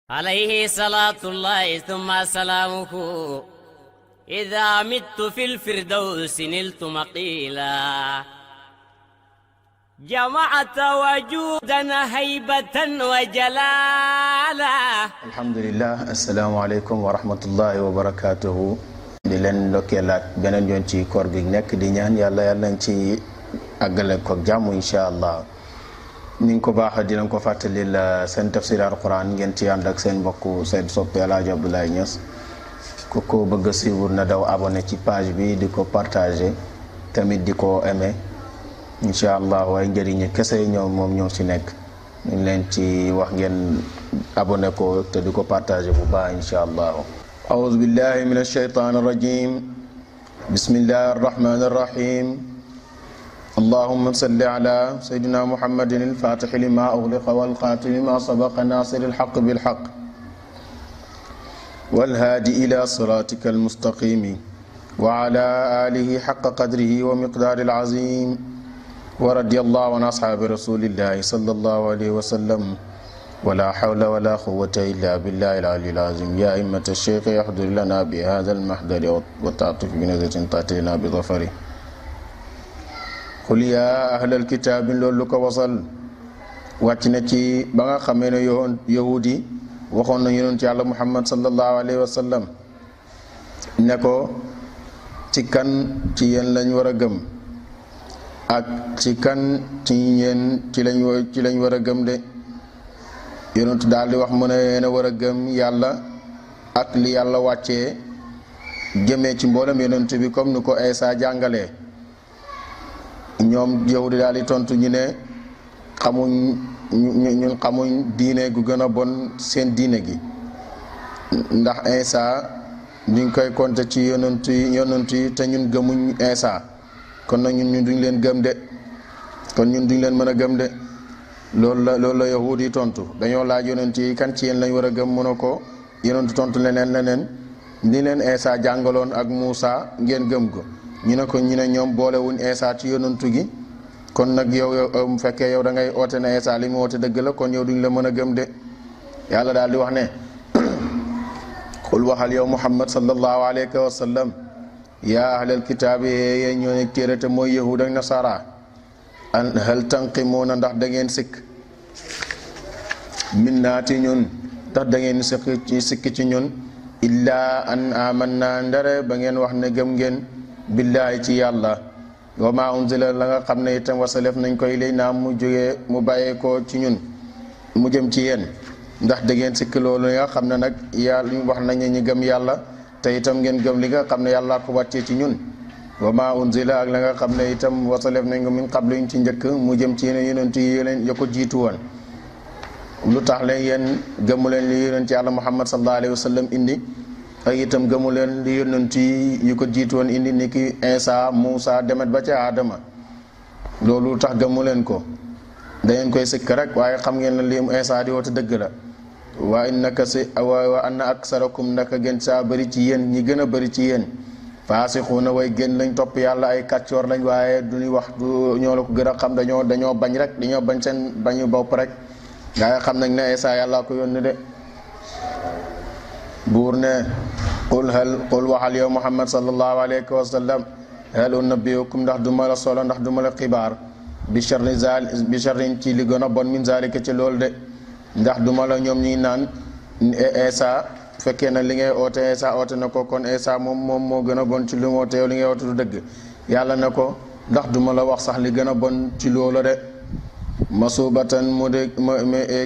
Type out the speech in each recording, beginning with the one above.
عليه صلاة الله ثم سلامه إذا مت في الفردوس نلت مقيلا جمعت وجودنا هيبة وجلالا. الحمد لله. السلام عليكم ورحمة الله وبركاته. di leen ndokkeelaat beneen yoon ci koor gi nekk di ñaan yàlla nañ ci àggale ko jàmm insha allah. ni nga ko baax dinañ ko fàttalil seen tafsir alquran ngeen ci ànd ak seen mbokk seen soppe El Hadj Abdoulaye Niass. ku ko bëgg a suivre na daw abonné ci page bi di ko partager tamit di ko aimer insha allah. waaye njëriñu kese moom ñoo ci nekk ñu ngi leen ci wax ngeen abonné ko te di ko partager bu baax insha allah. أعوذ بالله من الشيطان الرجيم. بسم الله الرحمن الرحيم. اللهم صل على سيدنا محمد الفاتح لما أغلق والخاتم لما سبق ناصر الحق بالحق والهادي إلى صراطك المستقيم وعلى آله حق قدره ومقدار العظيم ورضي الله عن أصحاب رسول الله صلى الله عليه وسلم ولا حول ولا قوة إلا بالله العلي العظيم. يا أئمة الشيخ يحضر لنا بهذا المحضر وتعطف بنظرة تأتينا بظفره. قل يا أهل الكتاب loolu ko wasal wàcc na ci ba nga xamee ne yahudi waxoon na yonent Yàlla Muhammad sallallahu alayhi wa sallam ne ko ci kan ci yéen lañ war a gëm ak ci kan ci yéen ci lañ war a gëm de. yonent daal di wax mu ne yéen a war a gëm yàlla ak li yàlla wàccee jëmee ci mboolem yonent bi comme ni ko Isa jàngalee. ñoom yahudi daal di tontu ñu ne ñun xamuñ diine gu gën a bon seen diine gi ndax Isa ñu koy compter ci yonent yi te ñun gëmuñ Isa kon nag ñun duñ leen gëm de kon ñun duñ leen mën a gëm de. loolu la yahudi yi tontu dañoo laaj yonent yi kan ci yéen lañ war a gëm mu ne ko yonent tontu leneen ni leen Isa jàngaloon ak Muusa ngeen gëm ko ñu ne ñoom boolewuñ Isa ci yonentu gi kon nag yow mu fekkee yow da ngay oote ne Isa li mu oote dëgg la kon yow duñ la mën a gëm de. yàlla daal di wax ne xul waxal yow Muhammad sallallahu alayhi wa sallam yaa ahlal kitaabi yee ñoo nekk téere te mooy yahud ak nasara an hal tanqimuuna ndax da ngeen sikk min naati ñun ndax da ngeen sikk ci ñun illaa an amanna ndare ba ngeen wax ne gëm ngeen billaahi ci yàlla wa ma unzila la nga xam ne itam wasalef nañ koy lay naa mu jógee mu bàyyeekoo ci ñun mu jëm ci yéen ndax da ngeen sikk loolu nga xam ne nag yàlla wax nañ ñi gëm yàlla te itam ngeen gëm li nga xam ne yàlla ko wàccee ci ñun wa ma unzila ak la nga xam ne itam wasalef nañ ko min qablu ci njëkk mu jëm ci yeneen yonent yi leen ya ko jiitu woon. lu tax leen yéen gëmu leen li yonent yàlla Muhammad sallallahu alayhi wa sallam indi ak itam gëmu leen li yonent yi yu ko jiitu woon indi ni ki Isa Muusa demet ba ca Adama loolu tax gëmu leen ko dangeen koy sikk rek waaye xam ngeen ne li Isa di woote dëgg la. wa innaka wa anna aksarakum naka gën saa bëri ci yéen ñi gën a bëri ci yéen faasixuuna way génn lañ topp yàlla ay kàccoor lañ waaye duñuy wax ñoo la ko gën a xam dañoo bañ rek dañoo bañ seen bañu bopp rek gaa yi xam nañ ne Isa yàlla ko yónni de. buur ne qul waxal yow Muhammad sallallahu alayhi wa sallam hal unabbiukum ndax du ma la solo ndax du ma la xibaar bi sharrin ci li gën a bon min zalika ci loolu de ndax du ma la ñoom ñi naan Isa fekkee na li ngay oote Isa oote na ko kon Isa moom moo gën a bon ci li mu oote yow li ngay oote du dëgg yàlla ne ko ndax du ma la wax sax li gën a bon ci loolu de masubatan mu dég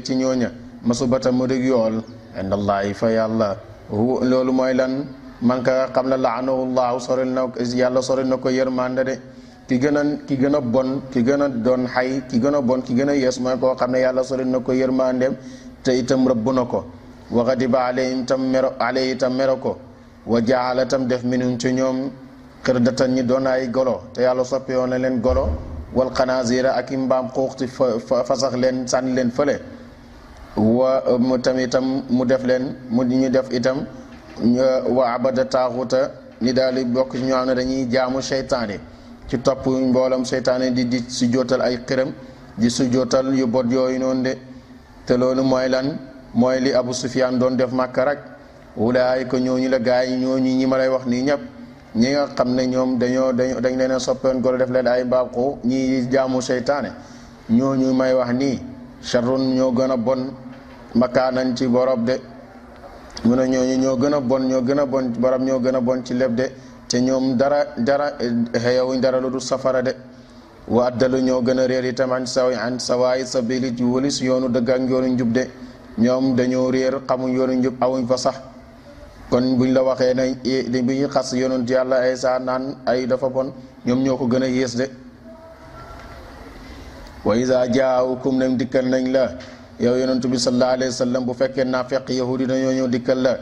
ci ñooña masubatan mu dég yool indallahi fa yàlla loolu mooy lan man ka xam ne laanahullahu yàlla soril na ko yërmande de ki gën a bon ki gën a doon xay ki gën a bon ki gën a yees mooy koo xam ne yàlla soril na ko yërmandeem te itam rëbb na ko wa ghadiba alayhim tam mero ko wa jaala tam def minhum ci ñoom xirdatan ñi doon ay golo te yàlla soppi woon na leen golo wal xanaazira ak i mbaam xuuxti fasax leen sànni leen fële wa mu tamitam mu def leen ñu def itam wa abada taaxuta ni daal di bokk ci ñoo xam ne dañuy jaamu seytaane ci topp mboolam seytaane di su jootal ay xiram di su jootal yu bot yooyu noonu de te loolu mooy lan mooy li Abu Sufyaan doon def Makka rek wulaay ko ñooñu la gaay yi ñooñu ñi ma lay wax nii ñëpp ñi nga xam ne ñoom dañ leen a soppoon golo def leen ay mbaam xuux ñi jaamu seytaane ñooñu may wax nii sharrun ñoo gën a bon makaanan ci borob de mu ne ñooñu ñoo gën a bon borob ñoo gën a bon ci lépp de te ñoom dara xeyawuñ dara lu dul safara de wa addalu ñoo gën a réer itam an sawaay sabili ci wëlis yoonu dëgg ak yoonu njub de ñoom dañoo réer xamuñ yoonu njub awuñ fa sax kon buñ la waxee ne bi ñu xas yonent yàlla Isa naan ay dafa bon ñoom ñoo ko gën a yées de wa iza jaa'ukum nem dikkal nañ la yow yonent bi sallallahu alayhi wa sallam bu fekkee naafeq yahudi dañoo ñëw dikkal la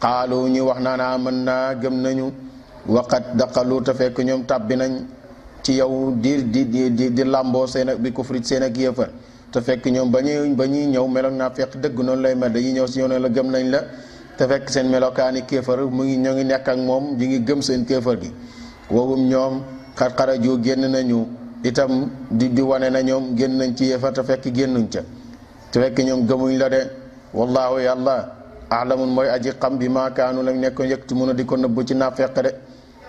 xaalu ñu wax naan amanna gëm nañu waqat daqalu te fekk ñoom tàbbi nañ ci yow di làmboo seen ak bi kufrit seen ak yéefar te fekk ñoom ba ñuy ñëw meloon naafeq dëgg noonu lay mel dañuy ñëw si yow ne la gëm nañ la te fekk seen melokaani kéefar ñoo ngi nekk ak moom ñu ngi gëm seen kéefar gi wowum ñoom xarxaraju génn nañu itam di wane na ñoom génn nañ ci yéefar te fekk génnuñ ca te fekk ñoom gëmuñ la de wallahu yàlla aalamun mooy aji xam bi maa kaanu lañ nekkoon yëgtu mun a di ko nëbbu ci naafeq de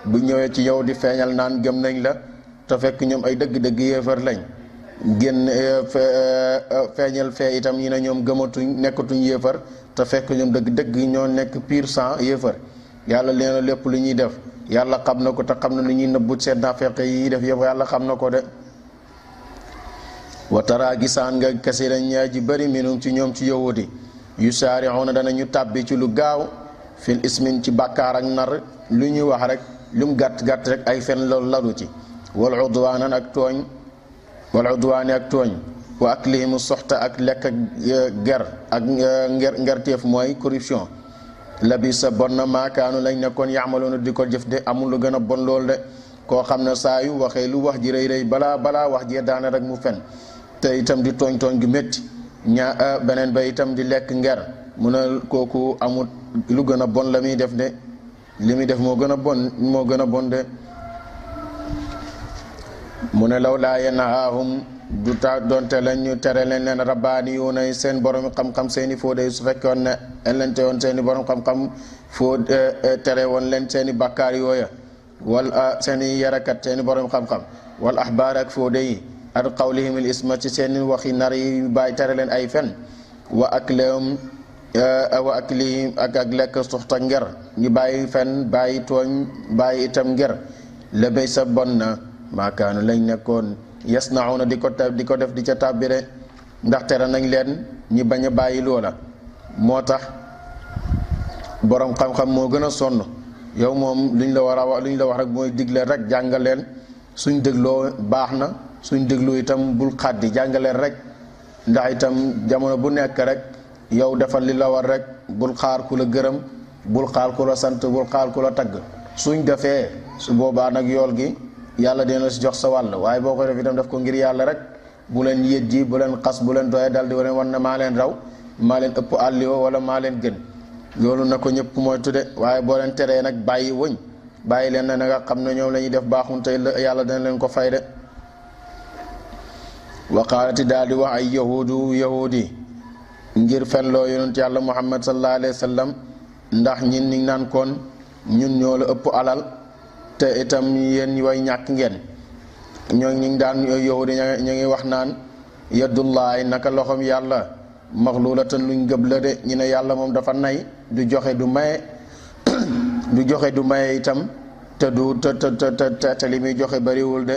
bu ñëwee ci yow di feeñal naan gëm nañ la te fekk ñoom ay dëgg-dëgg yéefar lañ génn feeñal fee itam ñi ne ñoom gëmatuñ nekkatuñ yéefar te fekk ñoom dëgg-dëgg ñoo nekk pur sang yéefar yàlla leena lépp lu ñuy def yàlla xam na ko te xam na lu ñuy nëbbu seen naafeq yi def yëpp yàlla xam na ko de watara gisaan nga kasiran ñaa ji bëri minum ci ñoom ci yahudi yu saari'una danañu tàbbi ci lu gaaw fil ismin ci bàkkaar ak nar lu ñuy wax rek lu mu gàtt rek ay fen loolu lalu ci wal udwaanan ak tooñ wal udwaani ak tooñ wa aklihimu soxta ak lekk ak ger ak ngerteef mooy corruption la bi sa bon na maakaanu lañ nekkoon yaamaloona di ko jëf de amul lu gën a bon loolu de koo xam ne saa yu waxee lu wax ji rëy balaa wax ji daane rek mu fen te itam di tooñ gi métti beneen ba itam di lekk nger mu ne kooku amul lu gën a bon la muy def de li muy def moo gën a bon de mu ne law laa yanhaahum du ta doonte lañu tere leen rabbaaniyuuna seen borom xam-xam seeni foo de su fekkoon ne leen te woon seeni borom xam-xam foo tere woon leen seeni bakkaar yooya wala seeni yarakat seeni borom xam-xam wal ahbaar ak foo de yi ak qawlihim al isma ci seeni waxi nar yi bàyyi tere leen ay fen wa aklihim ak lekk suxta nger ñu bàyyi fen bàyyi tooñ bàyyi itam nger la bay sa bon na maakaanu lañ nekkoon yasnauna di ko def di ca tàbbire ndax tere nañ leen ñi bañ a bàyyi loola moo tax borom xam-xam moo gën a sonn yow moom luñ la war a wax luñ la wax rek mooy digle rek jàngal leen suñ dégloo baax na suñ dégloo itam bul xaddi jàngaleen rek ndax itam jamono bu nekk rek yow defal li la war rek bul xaar ku la gërëm bul xaar ku la sant bul xaar ku la tagg suñ defee su boobaa nag yool gi yàlla dina la si jox sa wàll waaye boo ko def itam def ko ngir yàlla rek bu leen yëjji bu leen xas bu leen doyee dal di leen wan ne maa leen raw maa leen ëpp àlliwoo wala maa leen gën loolu na ko ñëpp mooy tudde waaye boo leen teree nag bàyyi leen na nga xam ne ñoom la ñuy def baaxun tey yàlla dina leen ko fay de waqaalati daal di wax ay yahudi ngir fenloo yonent yàlla muhammad sallallahu alayhi wa sallam ndax ñin ñi naan koon ñun ñoo la ëpp alal te itam yéen way ñàkk ngeen ñoo ngi daan yahudi ñu ngi wax naan yadullahi naka loxom yàlla maxlulatan luñ gëb la de ñu ne yàlla moom dafa nay du joxe du maye du joxe du maye itam te li muy joxe bariwul de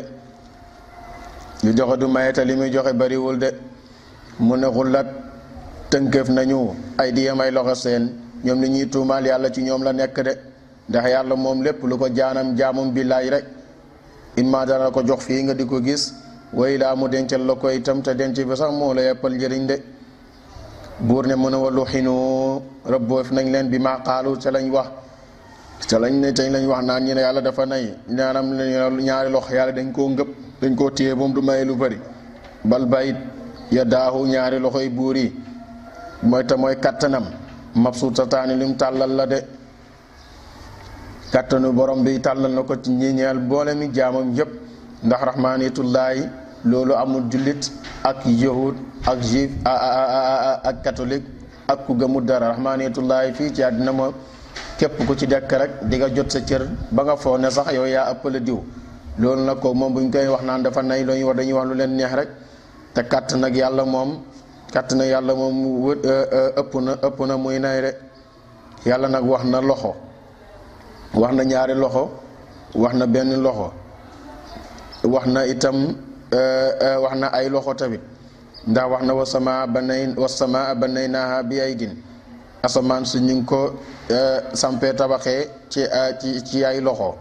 du joxe du maye te li muy joxe bariwul de mu ne xullat tënkeef nañu ay diyam ay loxo seen ñoom li ñuy tuumaal yàlla ci ñoom la nekk de ndax yàlla moom lépp lu ko jaamum bi laaj rek imma dana ko jox fii nga di ko gis way laa mu dencal la ko itam te denc bi sax moo la yeppal njëriñ de buur ne mën a wallu xinu rëbboof nañ leen bi maa xaalu ca lañ wax naan ñu ne yàlla dafa nay ñaanam ñaari loxo yàlla dañ koo ngëpp dañ koo téye moom du maye lu bari bal bayit ya daahu ñaari loxoy buur yi mooy kattanam mabsuutataani lim tàllal la de kattanu borom bi tàllal na ko ci ñeel boole mi jaamam yépp ndax rahmaaniyatullaahi loolu amul jullit ak yahud ak juif ak catholique ak ku gëmul dara. rahmaniyatullahi fii ci àddina moom képp ku ci dekk rek di nga jot sa cër ba nga foo ne sax yow yaa ëppale diw. loolu nag ko moom buñ koy wax naan dafa nay dañuy wax lu leen neex rek. te kàtt nag yàlla moom ëpp na muy nay de. yàlla nag wax na loxo, wax na ñaari loxo, wax na benn loxo, wax na itam wax na ay loxo tamit. ndax wax na wasamaa banaynaaha bi aydin. asamaan su ñu ngi ko sampee tabaxee ci ay loxo.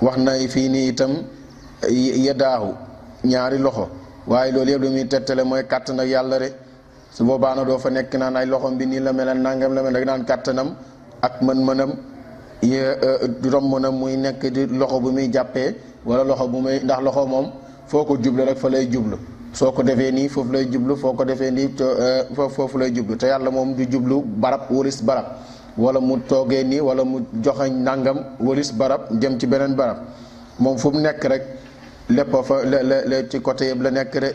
wax na fii nii itam yadaahu ñaari loxo. waaye loolu yëpp lu muy tettale mooy kàttan ak yàlla de. su boobaa na doo fa nekk naan ay loxom bi nii la mel nangam la mel rek naan kàttanam ak mën-mënam romb na muy nekk di loxo bu muy jàppee wala loxo bu muy, ndax loxo moom foo ko jublu rek fa lay jublu. soo ko defee nii foofu lay jublu, foo ko defee nii foofu lay jublu. te yàlla moom du jublu barab walis barab, wala mu toogee nii wala mu joxañ nangam walis barab jëm ci beneen barab. moom fu mu nekk rek lépp fa la ci côté yëpp la nekk de.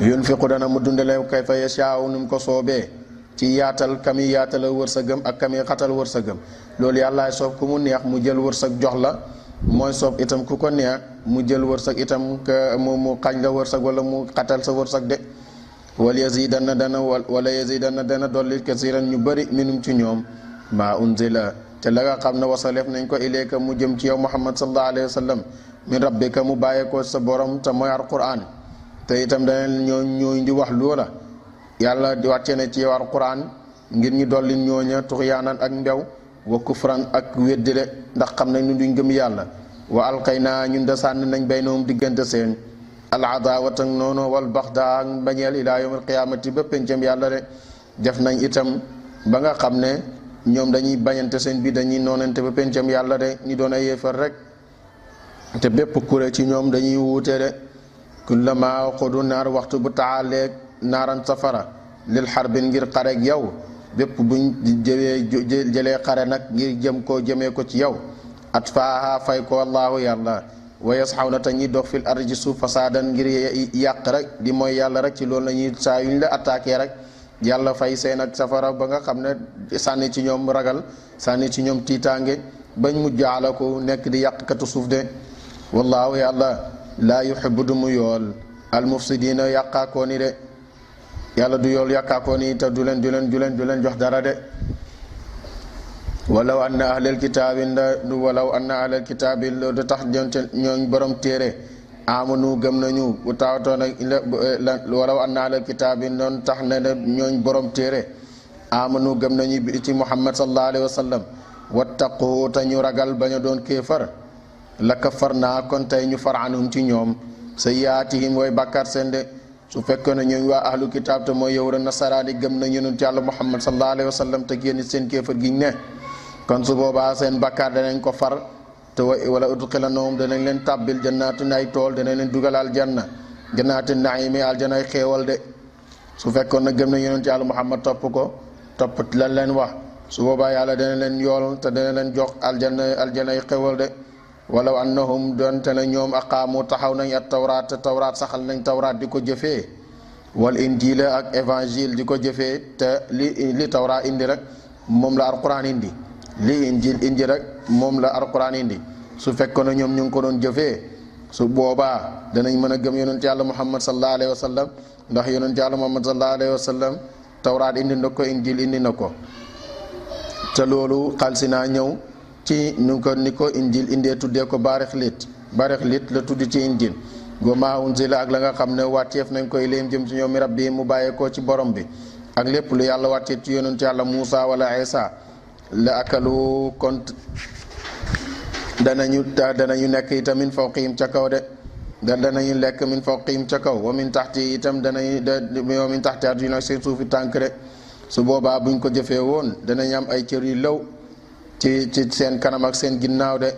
yunfiqu dana mu dundale kayfa yashaa'u nu mu ko soobee ci yaatal kami yaatal wërsëgam ak kami xatal wërsëgam. loolu yàllaay soob ku mu neex mu jël wërsëg jox la, mooy soob itam ku ko neex mu jël wërsëg itam mu xañ la wërsëg wala mu xatal sa wërsëg de. wala yazidanna dana dolli kasiran ñu bëri minum ci ñoom maa unzila te la nga xam ne wasaleef nañ ko ilayka mu jëm ci yow Muhammad sallallahu alayhi wa sallam min rabbika mu bàyyeekoo sa borom te mooy alquran. te itam dana ñoo di wax loola yàlla di wàcce ne ci yow alquran ngir ñu dolli ñooña tuxyaanan ak mbew wa kufran ak weddi de, ndax xam nañ nu duñ gëm yàlla. wa alqaynaa ñun de sànni nañ baynahum diggante seen al adaawata noonu wal baxdaa ak mbañeel ilaa yawm al qiyaamati ba pencam yàlla de. def nañ itam ba nga xam ne ñoom dañuy bañante seen bi dañuy noonante ba pencam yàlla de, ñu doon ay yéefar rek. te bépp kuré ci ñoom dañuy wuute de. kullama xudu naar waxtu bu taaleeg naaran safara lil xarbin ngir xareeg yow, bépp buñ jëlee xare nag ngir jëmee ko ci yow, at faaha fay ko allahu yàlla. wa yasxawna te ñuy dox fil ardi ci suuf fasaadan ngir yàq rek di mooy yàlla rek. ci loolu la ñuy saa yuñ la attaqué rek yàlla fay seen ak safara ba nga xam ne sànni ci ñoom ragal, sànni ci ñoom tiitaange bañ mujj ala ko nekk di yàqkatu suuf de. wallahu yàlla laa yuhibbu du mu yool al mufsidina yàqaakoo ni de. yàlla du yool yàqaakoo ni te du leen jox dara de. walaw anna ahlal kitaabi lu tax ñooñ borom téere amanu gëm nañu bu taawatoon ak walaw anna ahlal kitaabi noonu tax ne ñooñ borom téere amanu gëm nañu bi ci Muhammad sallallahu alayhi wa sallam wattaqu te ñu ragal bañ a doon kéefar la kafarnaa kon tey ñu far anhum ci ñoom sayyi'aatihim way bàkkaar seen de. su fekkoon ne ñooñu waa ahlu kitaab te mooy yahud nasaraani gëm na yonent yàlla Muhammad sallallahu alayhi wa sallam te génn seen kéefar gi ne, kon su boobaa seen bàkkaar danañ ko far. te wala udxilannahum danañ leen tàbbil jannaatin ay tool, danañ leen dugal aljanna jannaati naimi aljana ay xéewal de. su fekkoon na gëm na yonent yàlla Muhammad topp lan leen wax, su boobaa yàlla dana leen yool te dana leen jox aljana ay xéewal de. walaw annahum doonte na ñoom aqaamu taxaw nañ at tawraat te tawraat saxal nañ tawraat di ko jëfee, wal injila ak évangile di ko jëfee. te li tawraat indi rek moom la alquran indi, li injil indi rek moom la alquran indi. su fekkoon ne ñoom ñu ngi ko doon jëfee, su boobaa danañ mën a gëm yonent yàlla Muhammad sallallahu alayhi wa sallam, ndax yonent yàlla Muhammad sallallahu alayhi wa sallam tawraat indi na ko, injil indi na ko. te loolu xalsi naa ñëw ci ni ko injil indee tuddee ko barixlit la tudd ci injil. wa maa unzila ak la nga xam ne wàcceef nañ koy ilayhim jëm ci ñoom mi rabbi mu bàyyeekoo ci borom bi, ak lépp lu yàlla wàccee ci yonent yàlla Muusa wala Isa la akalu kon danañu nekk itam min fawqihim ca kaw de. danañu lekk min fawqihim ca kaw wa min taxti itam wa min taxti arjulihim ak seen suufi tànk de. su boobaa buñ ko jëfee woon danañ am ay cër yu law ci seen kanam ak seen ginnaaw de.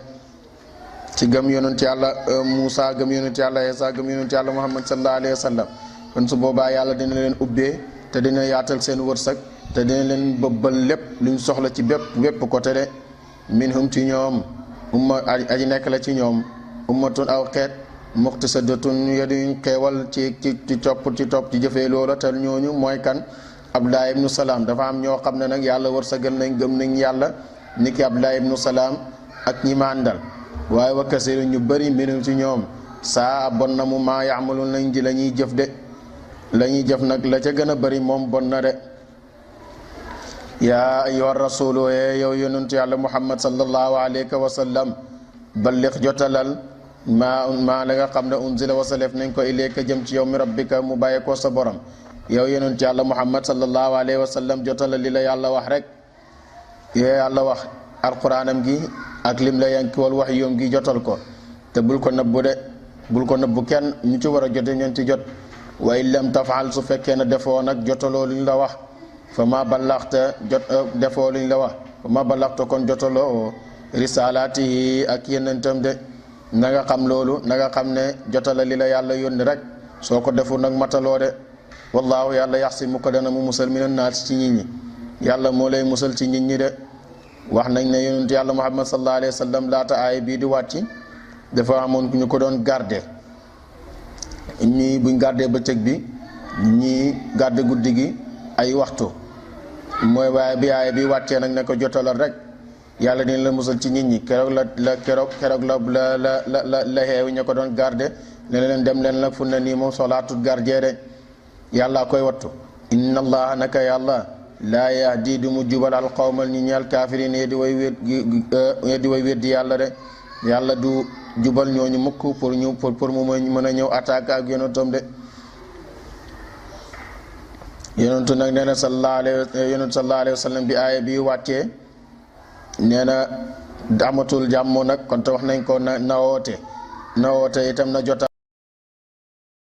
ci gëm yonent yàlla Muusa gëm yonent yàlla Isa gëm yonent yàlla Muhammad sallallahu alayhi wa sallam. kon su boobaa yàlla dina leen ubbee te dina yaatal seen wërsëg te dina leen bëbbal lépp luñ soxla ci bépp côté de. minhum ci ñoom aji nekk la ci ñoom ummatun aw xeet muqtasadatun yaduñ xeewal ci topp ci jëfee loola te ñooñu mooy kan Abdullah ibnu Salaam dafa am ñoo xam ne nag yàlla wërsëgal nañ gëm nañ yàlla niki Abdullah ibnu Salaam ak ñi ma àndal waaye wa kasiiru ñu bëri minhum ci ñoom saa bon na mu maa yaamaluun nañ ji la ñuy jëf de la ñuy jëf nag la ca gën a bëri moom bon na de yaa ayyuha rasulu yow yonentu yàlla Muhammad sallallahu alayhi wa sallam balligh jotalal maa la nga xam ne unzila wasalef nañ ko ilayka jëm ci yow mi rabbika mu bàyyee ko sa borom yow yonent yàlla Muhammad sallallahu alayhi wa sallam jotalal li la yàlla wax rek yàlla wax alquraanam gi ak lim la yankiwal wax yoom gi jotal ko te bul ko nëbbu de bul ko nëbbu kenn ñu ci war a jote ñoon ci jot wa in lam tafaal su fekkee ne defoo nag jotaloo luñ la wax fa ma ballaxta defoo luñ la wax fa ma ballaxta kon jotaloo risalaatihi ak yenentam de na nga xam loolu na nga xam ne jotala li la yàlla yónni rek soo ko defu nag mataloo de wallaahu yàlla yaxsimu ko dana mu musal minan naas ci nit ñi yàlla moo lay musal ci nit ñi de wax nañ ne yonent yàlla Muhammad sallallahu alayhi wa sallam laata aay bii di wàcc dafa amoon ñu ko doon garde ñii buñ garde bëccëg bi ñii garde guddi gi ay waxtu mooy waaye bi aay bi wàccee nag ne ko jotalal rek yàlla dina la musal ci nit ñi keroog la xeewi ña ko doon garde ne leen dem leen nag fu ne nii moom solaatut gardien de yàlla koy wattu inna allaha naka yàlla laa yahdi du mu jubal al qawmal ñi ñeel kaafiriin yeddi way weddi yàlla de yàlla du jubal ñooñu mukk pour mu mën a ñëw attaque ak yonentam de yonentu nag nee na sallallahu alayhi wa sallam bi aaya bi wàccee nee na amatul jàmm nag kon te wax nañ ko na woote itam na jota